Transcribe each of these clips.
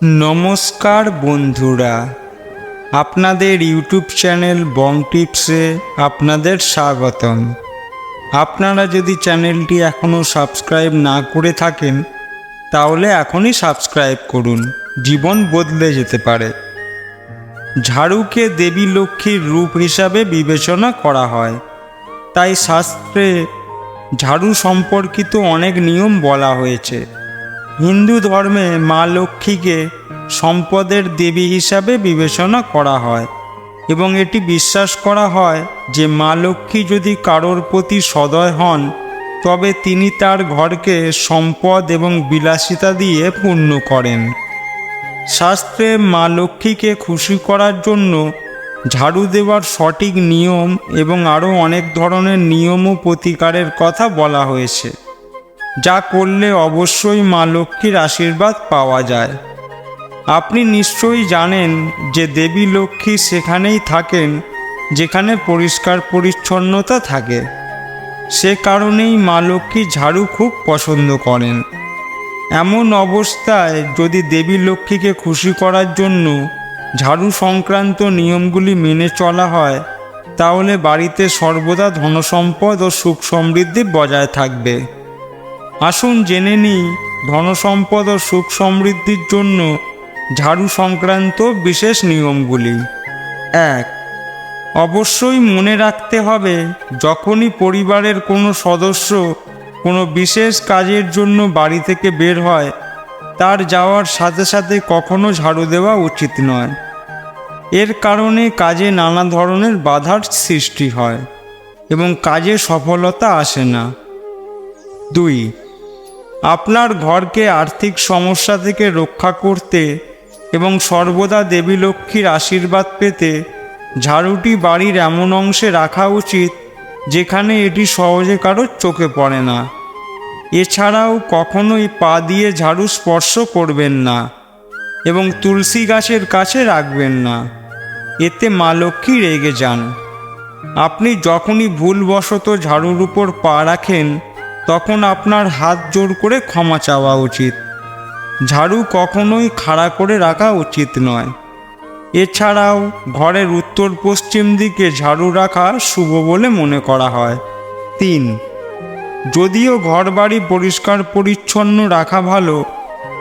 নমস্কার বন্ধুরা, আপনাদের ইউটিউব চ্যানেল বং টিপসে আপনাদের স্বাগতম। আপনারা যদি চ্যানেলটি এখনও সাবস্ক্রাইব না করে থাকেন তাহলে এখনই সাবস্ক্রাইব করুন, জীবন বদলে যেতে পারে। ঝাড়ুকে দেবী লক্ষ্মীর রূপ হিসাবে বিবেচনা করা হয়, তাই শাস্ত্রে ঝাড়ু সম্পর্কিত অনেক নিয়ম বলা হয়েছে। হিন্দু ধর্মে মা লক্ষ্মীকে সম্পদের দেবী হিসাবে বিবেচনা করা হয় এবং এটি বিশ্বাস করা হয় যে মা লক্ষ্মী যদি কারোর প্রতি সদয় হন তবে তিনি তার ঘরকে সম্পদ এবং বিলাসিতা দিয়ে পূর্ণ করেন। শাস্ত্রে মা লক্ষ্মীকে খুশি করার জন্য ঝাড়ু দেওয়ার সঠিক নিয়ম এবং আরও অনেক ধরনের নিয়ম ও প্রতিকারের কথা বলা হয়েছে, যা করলে অবশ্যই মা লক্ষ্মীর আশীর্বাদ পাওয়া যায়। আপনি নিশ্চয়ই জানেন যে দেবী লক্ষ্মী সেখানেই থাকেন যেখানে পরিষ্কার পরিচ্ছন্নতা থাকে। সে কারণেই মা লক্ষ্মী ঝাড়ু খুব পছন্দ করেন। এমন অবস্থায় যদি দেবী লক্ষ্মীকে খুশি করার জন্য ঝাড়ু সংক্রান্ত নিয়মগুলি মেনে চলা হয় তাহলে বাড়িতে সর্বদা ধনসম্পদ ও সুখ সমৃদ্ধি বজায় থাকবে। আসুন জেনে নিই ধনসম্পদ ও সুখ সমৃদ্ধির জন্য ঝাড়ু সংক্রান্ত বিশেষ নিয়মগুলি। 1. অবশ্যই মনে রাখতে হবে, যখনই পরিবারের কোনো সদস্য কোনো বিশেষ কাজের জন্য বাড়ি থেকে বের হয় তার যাওয়ার সাথে সাথে কখনো ঝাড়ু দেওয়া উচিত নয়। এর কারণে কাজে নানা ধরনের বাধার সৃষ্টি হয় এবং কাজে সফলতা আসে না। 2. আপনার ঘরকে আর্থিক সমস্যা থেকে রক্ষা করতে এবং সর্বদা দেবী লক্ষ্মীর আশীর্বাদ পেতে ঝাড়ুটি বাড়ির এমন অংশে রাখা উচিত যেখানে এটি সহজে কারোর চোখে পড়ে না। এছাড়াও কখনোই পা দিয়ে ঝাড়ু স্পর্শ করবেন না এবং তুলসী গাছের কাছে রাখবেন না, এতে মা লক্ষ্মী রেগে যান। আপনি যখনই ভুলবশত ঝাড়ুর উপর পা রাখেন তখন আপনার হাত জোর করে ক্ষমা চাওয়া উচিত। ঝাড়ু কখনোই খাড়া করে রাখা উচিত নয়। এছাড়াও ঘরের উত্তর পশ্চিম দিকে ঝাড়ু রাখা শুভ বলে মনে করা হয়। 3. যদিও ঘরবাড়ি পরিষ্কার পরিচ্ছন্ন রাখা ভালো,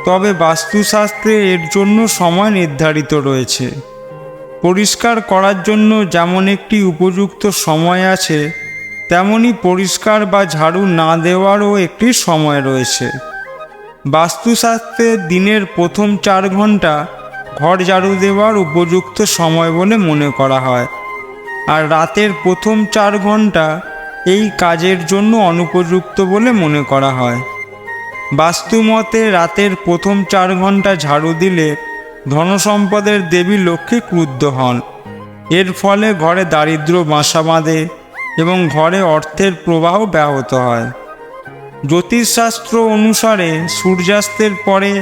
তবে বাস্তুশাস্ত্রে এর জন্য সময় নির্ধারিত রয়েছে। পরিষ্কার করার জন্য যেমন একটি উপযুক্ত সময় আছে, তেমনি পরিষ্কার বা ঝাড়ু না দেওয়ারও একটি সময় রয়েছে। বাস্তুশাস্ত্রে দিনের প্রথম 4 ঘন্টা ঘর ঝাড়ু দেওয়ার উপযুক্ত সময় বলে মনে করা হয়, আর রাতের প্রথম 4 ঘন্টা এই কাজের জন্য অনুপযুক্ত বলে মনে করা হয়। বাস্তুমতে রাতের প্রথম 4 ঘন্টা ঝাড়ু দিলে ধনসম্পদের দেবী লক্ষ্মী ক্রুদ্ধ হন। এর ফলে ঘরে দারিদ্র্য বাসা বাঁধে এবং ঘরে অর্থের প্রবাহ ব্যাহত হয়। জ্যোতিষশাস্ত্র অনুসারে সূর্যাস্তের পরে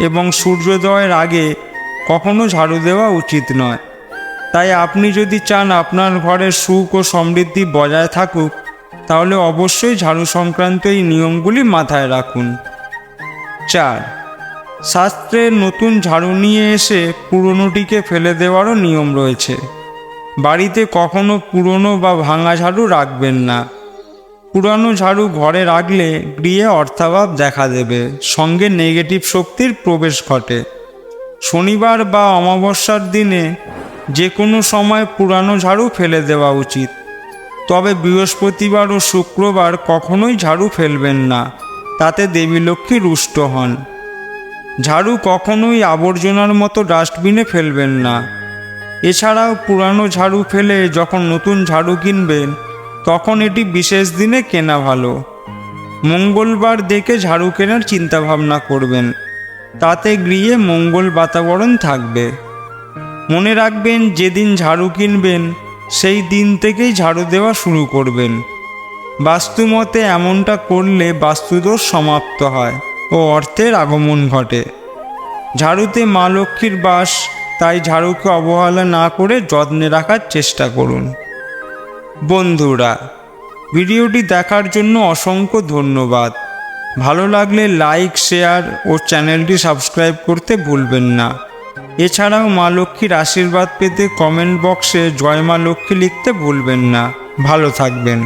এবং সূর্যোদয়ের আগে কখনো ঝাড়ু দেওয়া উচিত নয়। তাই আপনি যদি চান আপনার ঘরে সুখ ও সমৃদ্ধি বজায় থাকুক তাহলে অবশ্যই ঝাড়ু সংক্রান্ত এই নিয়মগুলি মাথায় রাখুন। 4. শাস্ত্রে নতুন ঝাড়ু নিয়ে এসে পুরনোটিকে ফেলে দেওয়ারও নিয়ম রয়েছে। বাড়িতে কখনো পুরনো বা ভাঙা ঝাড়ু রাখবেন না। পুরানো ঝাড়ু ঘরে রাখলে গৃহে অর্থাভাব দেখা দেবে, সঙ্গে নেগেটিভ শক্তির প্রবেশ ঘটে। শনিবার বা অমাবস্যার দিনে যে কোনো সময় পুরানো ঝাড়ু ফেলে দেওয়া উচিত, তবে বৃহস্পতিবার ও শুক্রবার কখনোই ঝাড়ু ফেলবেন না, তাতে দেবী লক্ষ্মী রুষ্ট হন। ঝাড়ু কখনোই আবর্জনার মতো ডাস্টবিনে ফেলবেন না। এছাড়াও পুরানো ঝাড়ু ফেলে যখন নতুন ঝাড়ু কিনবেন তখন এটি বিশেষ দিনে কেনা ভালো। মঙ্গলবার দেখে ঝাড়ু কেনার চিন্তাভাবনা করবেন, তাতে গৃহে মঙ্গল বাতাবরণ থাকবে। মনে রাখবেন, যেদিন ঝাড়ু কিনবেন সেই দিন থেকেই ঝাড়ু দেওয়া শুরু করবেন। বাস্তুমতে এমনটা করলে বাস্তুদোষ সমাপ্ত হয় ও অর্থের আগমন ঘটে। ঝাড়ুতে মা লক্ষ্মীর বাস, তাই ঝাড়ুকে অবহেলা না করে যত্নে রাখার চেষ্টা করুন। বন্ধুরা, ভিডিওটি দেখার জন্য অসংখ্য ধন্যবাদ। ভালো লাগলে লাইক, শেয়ার ও চ্যানেলটি সাবস্ক্রাইব করতে ভুলবেন না। এছাড়াও মা লক্ষ্মীর আশীর্বাদ পেতে কমেন্ট বক্সে জয় মা লক্ষ্মী লিখতে ভুলবেন না। ভালো থাকবেন।